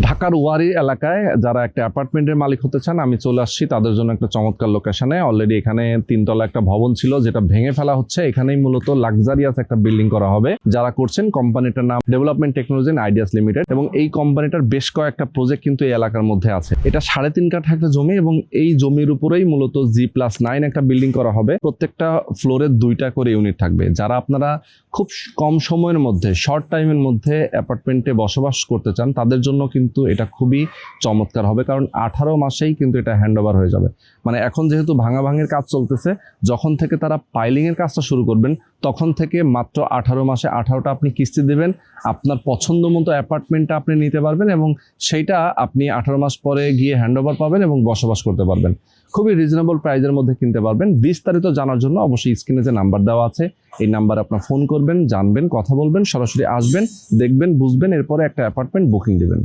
ঢাকার ওয়ারি এলাকায় যারা একটা অ্যাপার্টমেন্টের মালিক হতে চান, আমি চলে আসছি তাদের জন্য একটা চমৎকার লোকেশনে। অলরেডি এখানে 3 তলা একটা ভবন ছিল যেটা ভেঙে ফেলা হচ্ছে। এখানেই মূলত লাক্সারিয়াস একটা বিল্ডিং করা হবে। যারা করছেন কোম্পানিটার নাম development technology and ideas limited, এবং এই কোম্পানিটার বেশ কয়েকটা প্রজেক্ট কিন্তু এই এলাকার মধ্যে আছে। এটা 3.5 কাঠা একটা জমি, এবং এই জমির উপরেই মূলত G+9 একটা বিল্ডিং করা হবে। প্রত্যেকটা ফ্লোরে 2টা করে ইউনিট থাকবে। যারা আপনারা খুব কম সময়ের মধ্যে, শর্ট টাইমের মধ্যে অ্যাপার্টমেন্টে বসবাস করতে চান, তাদের জন্য কিন্তু এটা খুবই চমৎকার হবে, কারণ 18 মাসেই কিন্তু এটা হ্যান্ড ওভার হয়ে যাবে। মানে এখন যেহেতু ভাঙাভাঙির কাজ চলতেছে, যখন থেকে তারা পাইলিংয়ের কাজটা শুরু করবেন তখন থেকে মাত্র 18 মাসে 18টা আপনি কিস্তি দেবেন, আপনার পছন্দ মতো অ্যাপার্টমেন্টটা আপনি নিতে পারবেন, এবং সেইটা আপনি 18 মাস পরে গিয়ে হ্যান্ড ওভার পাবেন এবং বসবাস করতে পারবেন। খুবই রিজনেবল প্রাইজের মধ্যে কিনতে পারবেন। বিস্তারিত জানার জন্য অবশ্যই স্ক্রিনে যে নাম্বার দেওয়া আছে এই নাম্বারে আপনার ফোন করবেন, জানবেন, কথা বলবেন, সরাসরি আসবেন, দেখবেন, বুঝবেন, এরপরে একটা অ্যাপার্টমেন্ট বুকিং দেবেন।